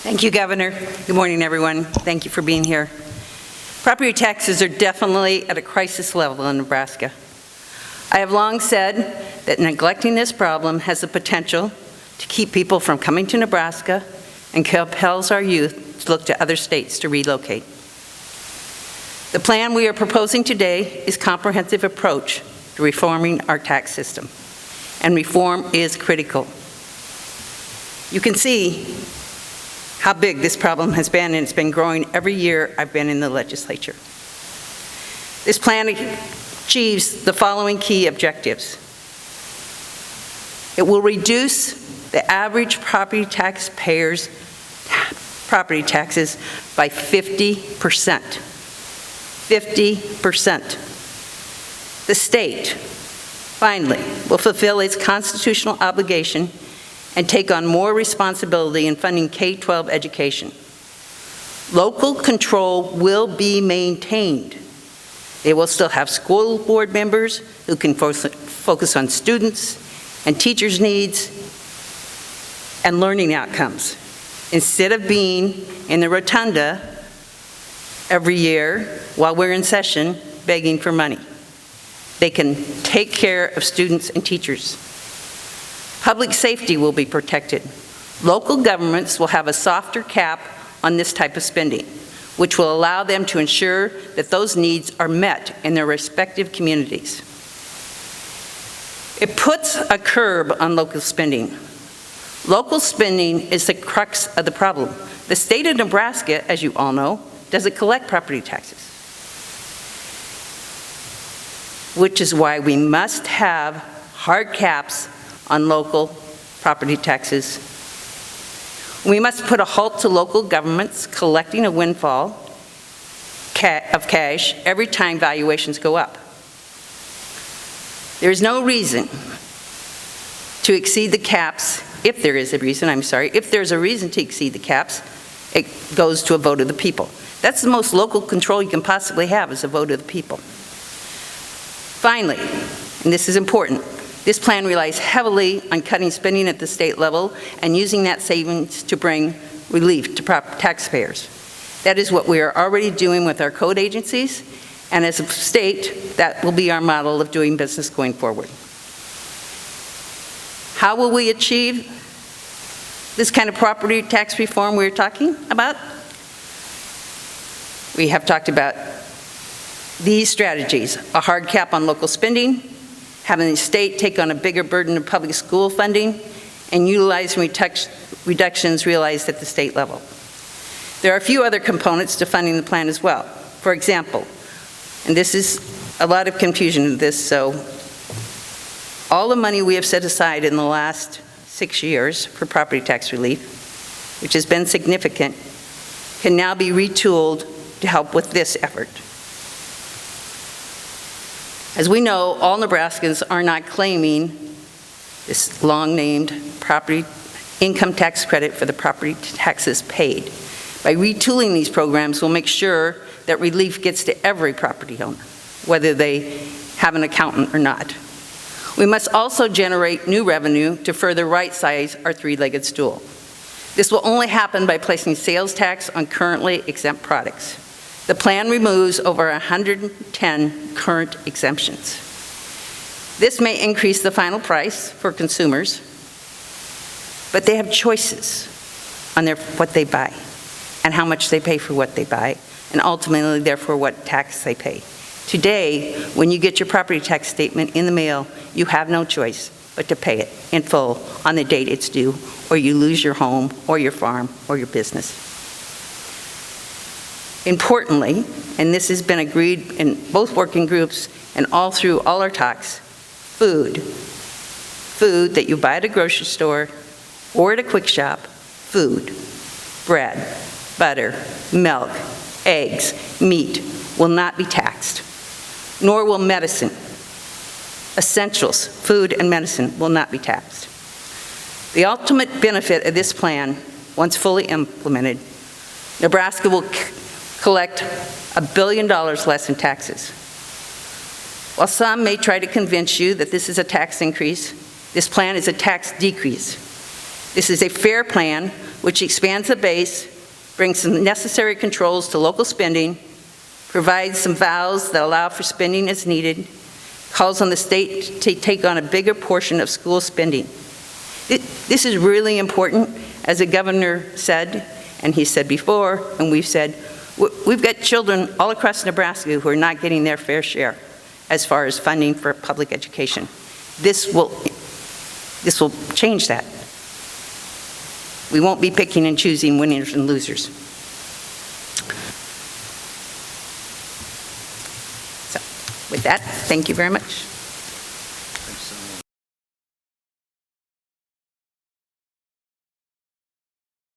Thank you, Governor. Good morning, everyone. Thank you for being here. Property taxes are definitely at a crisis level in Nebraska. I have long said that neglecting this problem has the potential to keep people from coming to Nebraska and compels our youth to look to other states to relocate. The plan we are proposing today is a comprehensive approach to reforming our tax system, and reform is critical. You can see how big this problem has been, and it's been growing every year I've been in the legislature. This plan achieves the following key objectives. It will reduce the average property taxpayer's property taxes by 50%. 50%. The state, finally, will fulfill its constitutional obligation and take on more responsibility in funding K-12 education. Local control will be maintained. They will still have school board members who can focus on students and teachers' needs and learning outcomes, instead of being in the rotunda every year while we're in session begging for money. They can take care of students and teachers. Public safety will be protected. Local governments will have a softer cap on this type of spending, which will allow them to ensure that those needs are met in their respective communities. It puts a curb on local spending. Local spending is the crux of the problem. The state of Nebraska, as you all know, doesn't collect property taxes, which is why we must have hard caps on local property taxes. We must put a halt to local governments collecting a windfall of cash every time valuations go up. There is no reason to exceed the caps. If there is a reason, if there's a reason to exceed the caps, it goes to a vote of the people. That's the most local control you can possibly have, is a vote of the people. Finally, and this is important, this plan relies heavily on cutting spending at the state level and using that savings to bring relief to taxpayers. That is what we are already doing with our code agencies, and as a state, that will be our model of doing business going forward. How will we achieve this kind of property tax reform we're talking about? We have talked about these strategies: a hard cap on local spending, having the state take on a bigger burden of public school funding, and utilizing reductions realized at the state level. There are a few other components to funding the plan as well. For example, and this is a lot of confusion in this, so all the money we have set aside in the last 6 years for property tax relief, which has been significant, can now be retooled to help with this effort. As we know, all Nebraskans are not claiming this long-named property income tax credit for the property taxes paid. By retooling these programs, we'll make sure that relief gets to every property owner, whether they have an accountant or not. We must also generate new revenue to further right-size our three-legged stool. This will only happen by placing sales tax on currently exempt products. The plan removes over 110 current exemptions. This may increase the final price for consumers, but they have choices on what they buy and how much they pay for what they buy, and ultimately, therefore, what tax they pay. Today, when you get your property tax statement in the mail, you have no choice but to pay it in full on the date it's due, or you lose your home or your farm or your business. Importantly, and this has been agreed in both working groups and all through all our talks, food that you buy at a grocery store or at a quick shop, food, bread, butter, milk, eggs, meat will not be taxed, nor will medicine. Essentials, food and medicine, will not be taxed. The ultimate benefit of this plan, once fully implemented, Nebraska will collect $1 billion less in taxes. While some may try to convince you that this is a tax increase, this plan is a tax decrease. This is a fair plan which expands the base, brings some necessary controls to local spending, provides some vows that allow for spending as needed, calls on the state to take on a bigger portion of school spending. This is really important, as the governor said, and he said before, and we've said, we've got children all across Nebraska who are not getting their fair share as far as funding for public education. This will change that. We won't be picking and choosing winners and losers. So, with that, thank you very much.